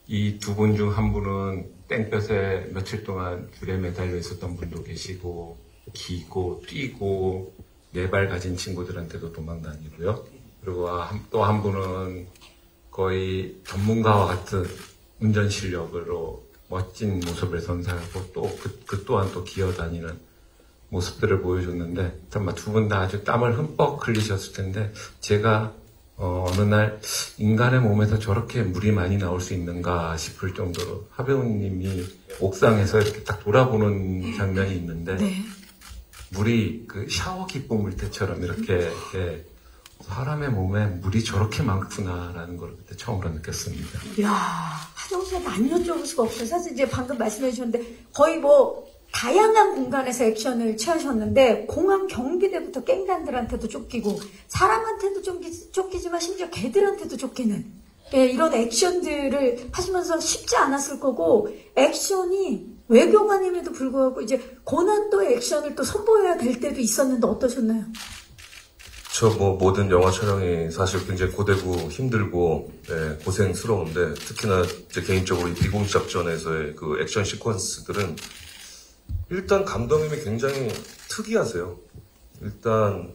이 두 분 중 한 분은 땡볕에 며칠 동안 줄에 매달려 있었던 분도 계시고, 기고, 뛰고, 네 발 가진 친구들한테도 도망 다니고요. 그리고 또 한 분은 거의 전문가와 같은 운전 실력으로 멋진 모습을 선사하고 또 그 또한 또 기어다니는 모습들을 보여줬는데 정말 두 분 다 아주 땀을 흠뻑 흘리셨을 텐데 제가 어느 날 인간의 몸에서 저렇게 물이 많이 나올 수 있는가 싶을 정도로 하배우님이 옥상에서 이렇게 딱 돌아보는 장면이 있는데 네. 물이 그 샤워 기쁜 물때처럼 이렇게 사람의 몸에 물이 저렇게 많구나라는 걸 그때 처음으로 느꼈습니다. 이야, 하정우 씨한테 안 여쭤볼 수가 없어요. 사실 이제 방금 말씀해 주셨는데 거의 뭐 다양한 공간에서 액션을 취하셨는데 공항 경비대부터 깽단들한테도 쫓기고 사람한테도 쫓기지만 심지어 개들한테도 쫓기는 이런 액션들을 하시면서 쉽지 않았을 거고 액션이 외교관임에도 불구하고 이제 고난도의 액션을 또 선보여야 될 때도 있었는데 어떠셨나요? 모든 영화 촬영이 사실 굉장히 고되고 힘들고, 고생스러운데, 특히나 제 개인적으로 이 비공식 작전에서의 그 액션 시퀀스들은 일단 감독님이 굉장히 특이하세요. 일단,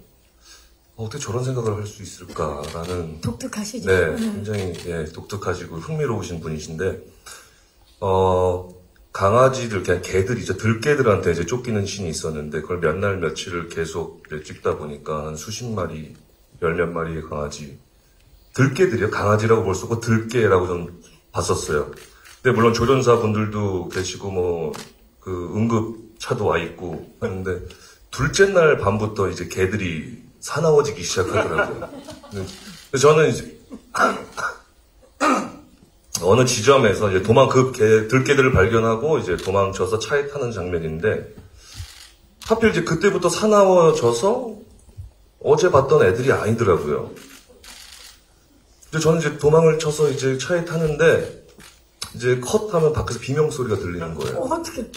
어떻게 저런 생각을 할 수 있을까라는. 독특하시죠? 네, 굉장히, 독특하시고 흥미로우신 분이신데, 강아지들, 그냥 개들이죠. 들개들한테 이제 쫓기는 씬이 있었는데, 그걸 몇 날 며칠을 계속 찍다 보니까 한 수십 마리, 열몇 마리의 강아지. 들개들이요? 강아지라고 볼 수 없고 들개라고 좀 봤었어요. 근데 물론 조련사분들도 계시고, 응급차도 와 있고 하는데, 둘째 날 밤부터 이제 개들이 사나워지기 시작하더라고요. 근데 저는 이제, 어느 지점에서 이제 들개들을 발견하고 이제 도망쳐서 차에 타는 장면인데, 하필 이제 그때부터 사나워져서 어제 봤던 애들이 아니더라고요. 근데 저는 이제 도망을 쳐서 이제 차에 타는데, 이제 컷하면 밖에서 비명소리가 들리는 거예요. 어떻게,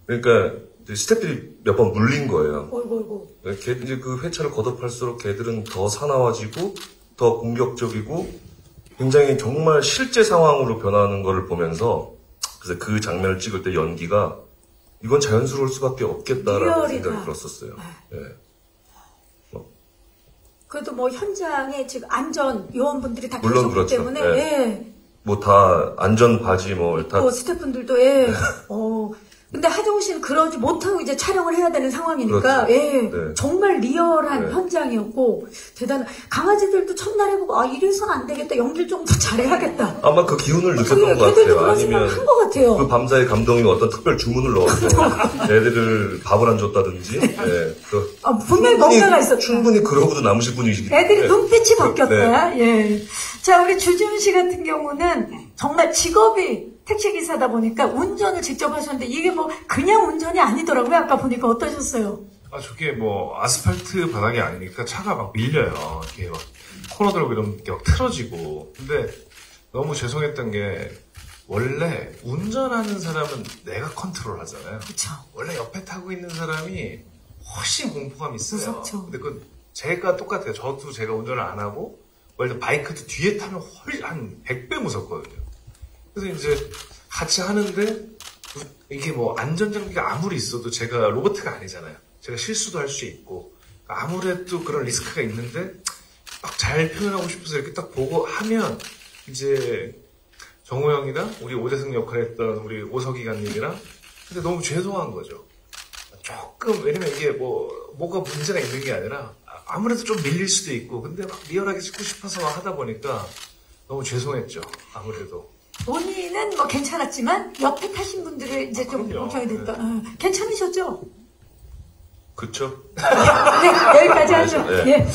그러니까 이제 스태프들이 몇 번 물린 거예요. 어이구. 이제 그 회차를 거듭할수록 개들은 더 사나워지고, 더 공격적이고, 굉장히 정말 실제 상황으로 변하는 거를 보면서 그래서 그 장면을 찍을 때 연기가 이건 자연스러울 수밖에 없겠다라는 리얼이다. 생각이 들었었어요. 네. 그래도 뭐 현장에 지금 안전 요원분들이 다 물론 계셨기 그렇죠. 때문에 네. 다 안전 바지 다 스태프분들도 근데 하정우 씨는 그러지 못하고 이제 촬영을 해야 되는 상황이니까, 그렇죠. 정말 리얼한 현장이었고, 강아지들도 첫날에 보고, 이래서는 안 되겠다, 연기를 좀 더 잘해야겠다. 아마 그 기운을 느꼈던 것 걔들도 같아요. 그런 생각을 한 것 같아요. 그 밤사이 감독님이 어떤 특별 주문을 넣어서 애들을 밥을 안 줬다든지, 분명히 뭔가가 있었다. 충분히 그러고도 남으실 분이시기 때문에. 애들이 눈빛이 바뀌었다. 자, 우리 주지훈 씨 같은 경우는 정말 직업이 택시기사다 보니까 운전을 직접 하셨는데 이게 뭐 그냥 운전이 아니더라고요. 아까 보니까 어떠셨어요? 저게 아스팔트 바닥이 아니니까 차가 막 밀려요. 이렇게 막 코너 들고 이러면 막 틀어지고. 근데 너무 죄송했던 게 원래 운전하는 사람은 내가 컨트롤 하잖아요. 그렇죠. 원래 옆에 타고 있는 사람이 훨씬 공포감이 있어요. 무섭죠. 근데 제가 똑같아요. 저도 제가 운전을 안 하고 원래 바이크도 뒤에 타면 한 100배 무섭거든요. 그래서 이제 같이 하는데 이게 안전장비가 아무리 있어도 제가 로봇가 아니잖아요. 제가 실수도 할 수 있고 아무래도 그런 리스크가 있는데 막 잘 표현하고 싶어서 이렇게 딱 보고 하면 이제 정호 형이랑 우리 오재승 역할 했던 우리 오석이 간님이랑 근데 너무 죄송한 거죠. 조금 왜냐면 이게 뭐가 문제가 있는 게 아니라 아무래도 좀 밀릴 수도 있고 근데 막 리얼하게 찍고 싶어서 하다 보니까 너무 죄송했죠. 아무래도. 본인은 괜찮았지만 옆에 타신 분들을 이제 좀 걱정이 됐다. 괜찮으셨죠? 그쵸? 네, 여기까지 하죠. 네.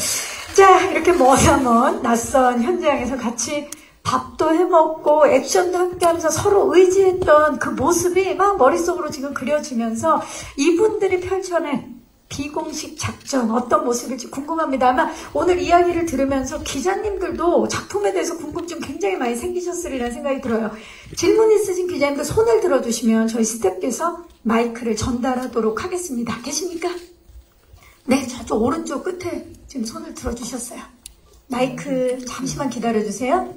자, 이렇게 머나먼 낯선 현장에서 같이 밥도 해먹고 액션도 함께하면서 서로 의지했던 그 모습이 막 머릿속으로 지금 그려지면서 이분들이 펼쳐낸 비공식 작전 어떤 모습일지 궁금합니다. 아마 오늘 이야기를 들으면서 기자님들도 작품에 대해서 궁금증 굉장히 많이 생기셨으리라는 생각이 들어요. 질문 있으신 기자님들 손을 들어주시면 저희 스태프께서 마이크를 전달하도록 하겠습니다. 계십니까? 네, 저쪽 오른쪽 끝에 지금 손을 들어주셨어요. 마이크 잠시만 기다려주세요.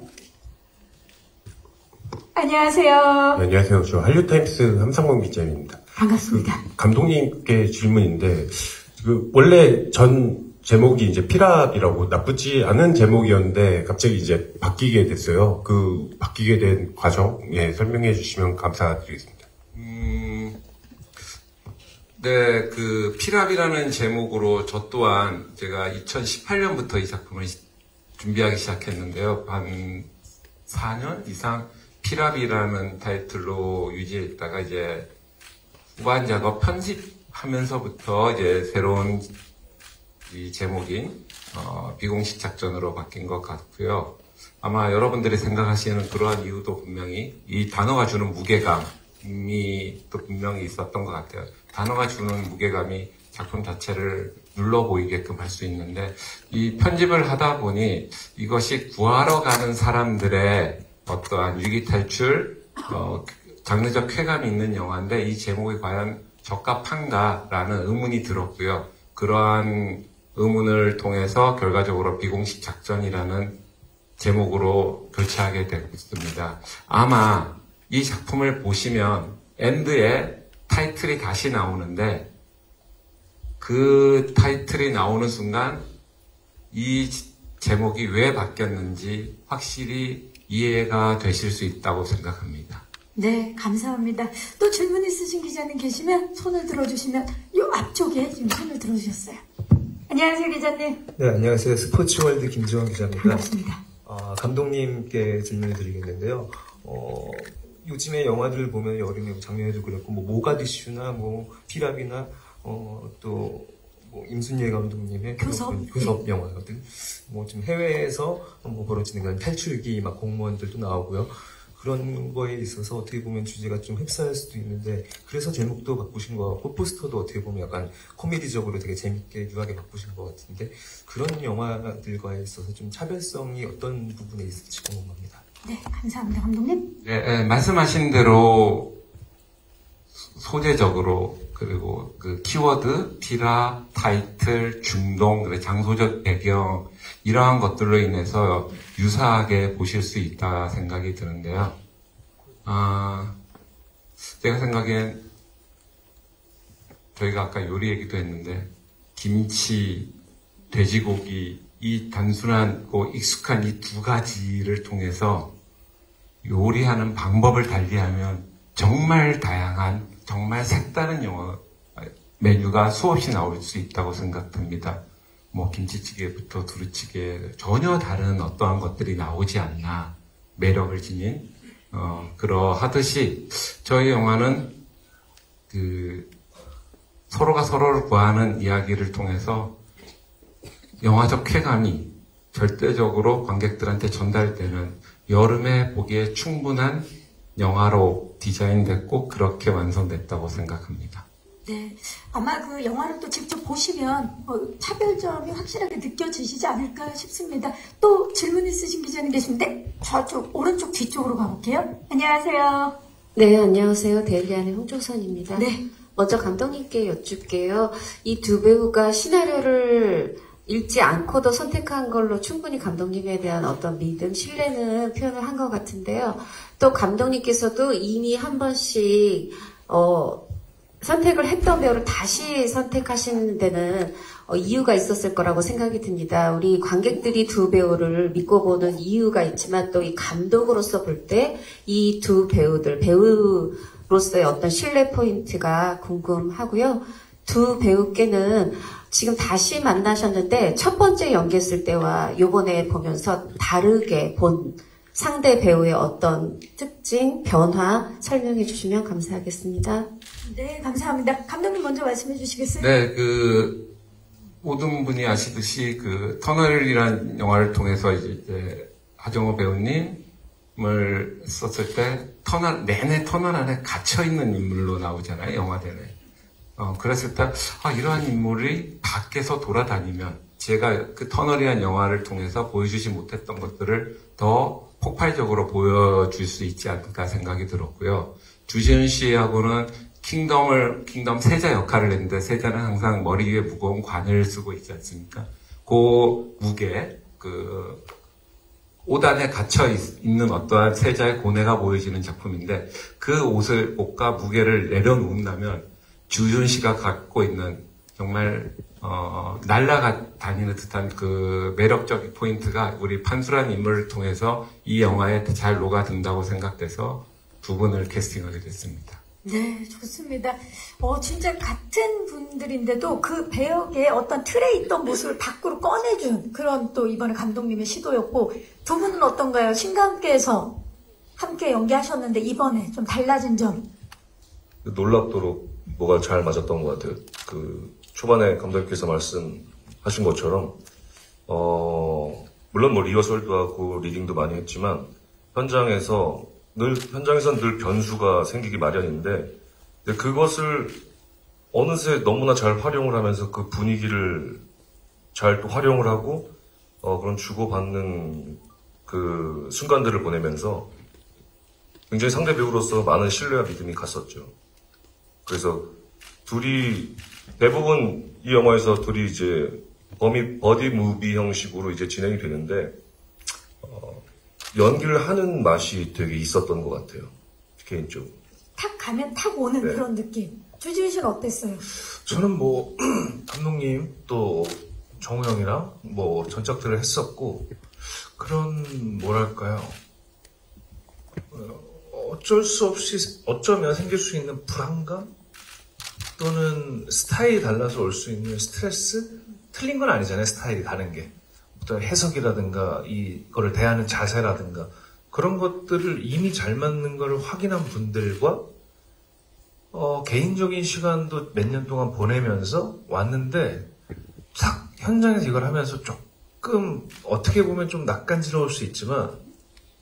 안녕하세요. 네, 안녕하세요. 저 한류타임스 함상범 기자입니다. 반갑습니다. 감독님께 질문인데, 원래 전 제목이 이제 피랍이라고 나쁘지 않은 제목이었는데 갑자기 이제 바뀌게 됐어요. 그 바뀌게 된 과정, 예, 설명해 주시면 감사드리겠습니다. 네, 그 피랍이라는 제목으로 저 또한 제가 2018년부터 이 작품을 준비하기 시작했는데요. 한 4년 이상 피랍이라는 타이틀로 유지했다가 이제 후반 작업 편집하면서부터 이제 새로운 이 제목인 비공식 작전으로 바뀐 것 같고요. 아마 여러분들이 생각하시는 그러한 이유도 분명히 이 단어가 주는 무게감이 또 분명히 있었던 것 같아요. 단어가 주는 무게감이 작품 자체를 눌러 보이게끔 할 수 있는데, 이 편집을 하다 보니 이것이 구하러 가는 사람들의 어떠한 위기 탈출, 장르적 쾌감이 있는 영화인데 이 제목이 과연 적합한가라는 의문이 들었고요. 그러한 의문을 통해서 결과적으로 비공식 작전이라는 제목으로 교체하게 됐습니다. 아마 이 작품을 보시면 엔드에 타이틀이 다시 나오는데 그 타이틀이 나오는 순간 이 제목이 왜 바뀌었는지 확실히 이해가 되실 수 있다고 생각합니다. 네, 감사합니다. 또 질문 있으신 기자님 계시면 손을 들어주시면 요 앞쪽에 지금 손을 들어주셨어요. 안녕하세요, 기자님. 네, 안녕하세요. 스포츠월드 김지원 기자입니다. 반갑습니다. 감독님께 질문을 드리겠는데요. 요즘에 영화들을 보면 여름에 작년에도 그랬고, 모가디슈나, 피랍이나, 또, 임순례 감독님의 교섭 영화거든. 지금 해외에서 벌어지는 건 탈출기, 공무원들도 나오고요. 그런 거에 있어서 어떻게 보면 주제가 좀 흡사할 수도 있는데, 그래서 제목도 바꾸신 것 같고, 포스터도 어떻게 보면 약간 코미디적으로 되게 재밌게 유하게 바꾸신 것 같은데, 그런 영화들과 있어서 좀 차별성이 어떤 부분에 있을지 궁금합니다. 네, 감사합니다, 감독님. 네, 말씀하신 대로 소재적으로 그리고 그 키워드, 피랍, 타이틀, 중동, 그리고 장소적 배경 이러한 것들로 인해서 유사하게 보실 수 있다 생각이 드는데요. 제가 생각엔 저희가 아까 요리 얘기도 했는데 김치, 돼지고기 이 단순한 익숙한 이 두 가지를 통해서 요리하는 방법을 달리하면 정말 다양한 정말 색다른 영화 메뉴가 수없이 나올 수 있다고 생각됩니다. 김치찌개부터 두루찌개 전혀 다른 어떠한 것들이 나오지 않나 매력을 지닌 그러하듯이 저희 영화는 서로가 서로를 구하는 이야기를 통해서 영화적 쾌감이 절대적으로 관객들한테 전달되는 여름에 보기에 충분한 영화로 디자인됐고 그렇게 완성됐다고 생각합니다. 네, 아마 그 영화를 또 직접 보시면 차별점이 확실하게 느껴지시지 않을까 싶습니다. 또 질문 있으신 기자님 계신데 저쪽 오른쪽 뒤쪽으로 가볼게요. 안녕하세요. 네, 안녕하세요. 데일리안의 홍종선입니다. 네. 먼저 감독님께 여쭙게요. 이 두 배우가 시나리오를 읽지 않고도 선택한 걸로 충분히 감독님에 대한 어떤 믿음, 신뢰는 표현을 한 것 같은데요. 또 감독님께서도 이미 한 번씩 선택을 했던 배우를 다시 선택하시는 데는 이유가 있었을 거라고 생각이 듭니다. 우리 관객들이 두 배우를 믿고 보는 이유가 있지만 또 이 감독으로서 볼 때 이 두 배우로서의 어떤 신뢰 포인트가 궁금하고요. 두 배우께는 지금 다시 만나셨는데 첫 번째 연기했을 때와 요번에 보면서 다르게 본 상대 배우의 어떤 특징, 변화 설명해 주시면 감사하겠습니다. 네, 감사합니다. 감독님 먼저 말씀해 주시겠어요? 네, 모든 분이 아시듯이 터널이라는 영화를 통해서 이제 하정우 배우님을 썼을 때 내내 터널 안에 갇혀있는 인물로 나오잖아요, 영화 내내. 그랬을 때, 이러한 인물이 밖에서 돌아다니면 제가 그 터널이라는 영화를 통해서 보여주지 못했던 것들을 더 폭발적으로 보여줄 수 있지 않을까 생각이 들었고요. 주지훈 씨하고는 킹덤 세자 역할을 했는데 세자는 항상 머리 위에 무거운 관을 쓰고 있지 않습니까? 그 무게, 옷 안에 갇혀 있는 어떠한 세자의 고뇌가 보여지는 작품인데 그 옷과 무게를 내려놓는다면 주지훈 씨가 갖고 있는 정말 날아다니는 듯한 그 매력적인 포인트가 우리 판수란 인물을 통해서 이 영화에 잘 녹아든다고 생각돼서 두 분을 캐스팅하게 됐습니다. 네, 좋습니다. 진짜 같은 분들인데도 그 배역의 어떤 틀에 있던 모습을 밖으로 꺼내준 그런 또 이번에 감독님의 시도였고, 두 분은 어떤가요? 신과 함께해서 함께 연기하셨는데 이번에 좀 달라진 점. 놀랍도록 뭐가 잘 맞았던 것 같아요. 그 초반에 감독님께서 말씀하신 것처럼 물론 뭐 리허설도 하고 리딩도 많이 했지만 현장에선 늘 변수가 생기기 마련인데, 근데 그것을 어느새 너무나 잘 활용을 하면서 그 분위기를 잘 또 활용을 하고 그런 주고받는 그 순간들을 보내면서 굉장히 상대 배우로서 많은 신뢰와 믿음이 갔었죠. 그래서 대부분 이 영화에서 둘이 이제 버디 무비 형식으로 이제 진행이 되는데, 연기를 하는 맛이 되게 있었던 것 같아요. 개인적으로. 탁 가면 탁 오는 네. 그런 느낌. 주지훈 씨는 어땠어요? 저는 뭐 감독님 또 정우 형이랑 뭐 전작들을 했었고, 그런 뭐랄까요, 어쩔 수 없이 어쩌면 생길 수 있는 불안감 또는 스타일이 달라서 올 수 있는 스트레스? 틀린 건 아니잖아요, 스타일이 다른 게. 어떤 해석이라든가 이거를 대하는 자세라든가 그런 것들을 이미 잘 맞는 걸 확인한 분들과 개인적인 시간도 몇 년 동안 보내면서 왔는데, 딱 현장에서 이걸 하면서 조금 어떻게 보면 좀 낯간지러울 수 있지만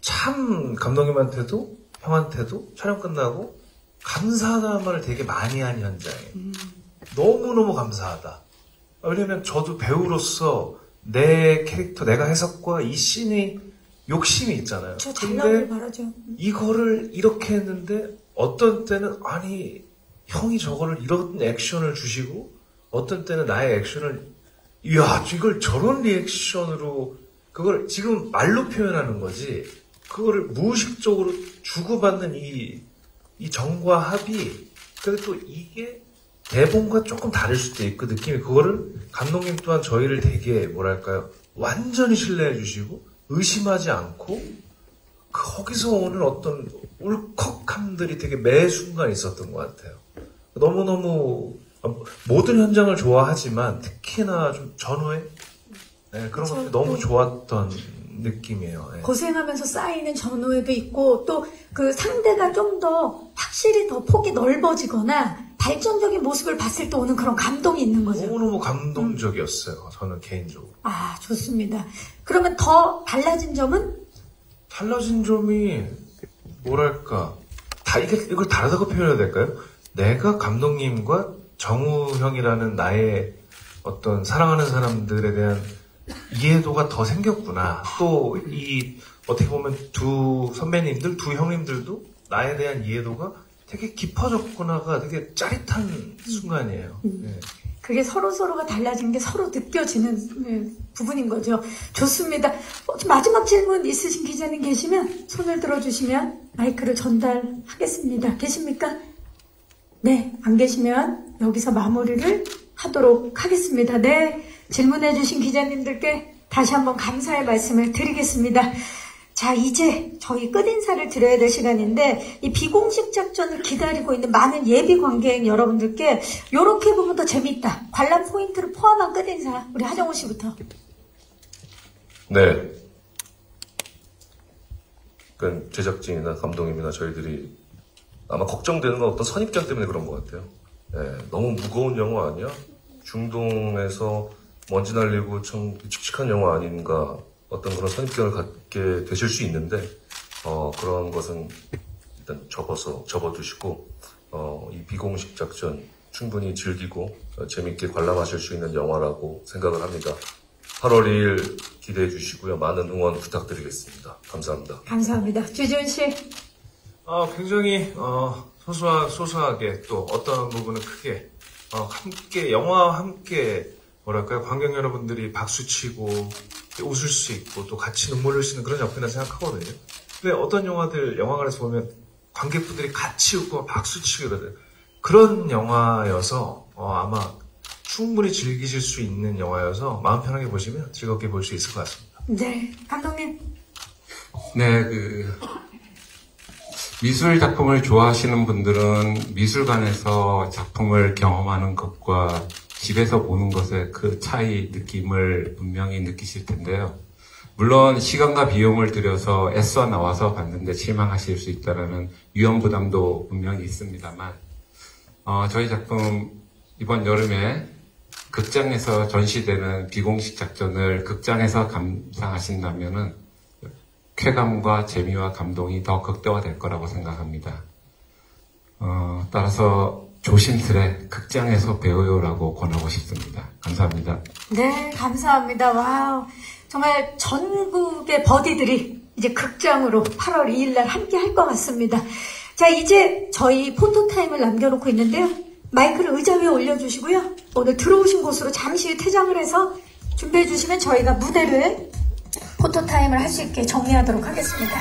참 감독님한테도 형한테도 촬영 끝나고 감사하다는 말을 되게 많이 한 현장이에요. 너무너무 감사하다. 왜냐면 저도 배우로서 내 캐릭터, 내가 해석과 이 씬이 욕심이 있잖아요. 저 잘 나오길 바라죠. 이거를 이렇게 했는데 어떤 때는 아니 형이 저거를 이런 액션을 주시고, 어떤 때는 나의 액션을 이야 이걸 저런 리액션으로, 그걸 지금 말로 표현하는 거지 그거를 무의식적으로 주고받는 이 정과 합이, 근데 또 이게 대본과 조금 다를 수도 있고 느낌이, 그거를 감독님 또한 저희를 되게 뭐랄까요, 완전히 신뢰해 주시고 의심하지 않고 거기서 오는 어떤 울컥함들이 되게 매 순간 있었던 것 같아요. 너무너무 모든 현장을 좋아하지만 특히나 좀 전후에 그런 것들이 너무 좋았던 느낌이에요. 고생하면서 쌓이는 전후에도 있고, 또 그 상대가 좀 더 확실히 더 폭이 넓어지거나 발전적인 모습을 봤을 때 오는 그런 감동이 있는 거죠. 너무너무 감동적이었어요. 저는 개인적으로. 아, 좋습니다. 그러면 더 달라진 점은? 달라진 점이 뭐랄까, 이걸 다르다고 표현해야 될까요? 내가 감독님과 정우 형이라는 나의 어떤 사랑하는 사람들에 대한 이해도가 더 생겼구나. 또 어떻게 보면 두 선배님들, 두 형님들도 나에 대한 이해도가 되게 깊어졌구나가 되게 짜릿한 순간이에요. 네. 그게 서로가 달라진 게 서로 느껴지는 부분인 거죠. 좋습니다. 마지막 질문 있으신 기자님 계시면 손을 들어주시면 마이크를 전달하겠습니다. 계십니까? 네, 안 계시면 여기서 마무리를 하도록 하겠습니다. 네, 질문해주신 기자님들께 다시 한번 감사의 말씀을 드리겠습니다. 자, 이제 저희 끝인사를 드려야 될 시간인데, 이 비공식 작전을 기다리고 있는 많은 예비 관객 여러분들께 이렇게 보면 더 재밌다, 관람 포인트를 포함한 끝인사, 우리 하정우 씨부터. 네. 그러니까 제작진이나 감독님이나 저희들이 아마 걱정되는 건 어떤 선입견 때문에 그런 것 같아요. 네, 너무 무거운 영화 아니야? 중동에서 먼지 날리고 참 칙칙한 영화 아닌가, 어떤 그런 선입견을 갖게 되실 수 있는데, 그런 것은 일단 접어두시고, 이 비공식 작전 충분히 즐기고 재밌게 관람하실 수 있는 영화라고 생각을 합니다. 8월 2일 기대해 주시고요. 많은 응원 부탁드리겠습니다. 감사합니다. 감사합니다. 주지훈 씨. 굉장히 소소하게 또 어떤 부분은 크게 함께 영화와 함께 뭐랄까요, 관객 여러분들이 박수치고 웃을 수 있고 또 같이 눈물 흘릴 수 있는 그런 작품이라 생각하거든요. 근데 어떤 영화들 영화관에서 보면 관객분들이 같이 웃고 박수치고 이러거든요. 그런 영화여서 아마 충분히 즐기실 수 있는 영화여서 마음 편하게 보시면 즐겁게 볼 수 있을 것 같습니다. 네, 감독님. 네, 미술 작품을 좋아하시는 분들은 미술관에서 작품을 경험하는 것과 집에서 보는 것의 그 차이 느낌을 분명히 느끼실 텐데요. 물론 시간과 비용을 들여서 애써 나와서 봤는데 실망하실 수 있다는 위험 부담도 분명히 있습니다만 저희 작품 이번 여름에 극장에서 전시되는 비공식 작전을 극장에서 감상하신다면은 쾌감과 재미와 감동이 더 극대화될 거라고 생각합니다. 따라서 조심스레 극장에서 배워요라고 권하고 싶습니다. 감사합니다. 네, 감사합니다. 와우. 정말 전국의 버디들이 이제 극장으로 8월 2일 날 함께 할 것 같습니다. 자, 이제 저희 포토타임을 남겨놓고 있는데요. 마이크를 의자 위에 올려주시고요. 오늘 들어오신 곳으로 잠시 퇴장을 해서 준비해 주시면 저희가 무대를 포토타임을 할 수 있게 정리하도록 하겠습니다.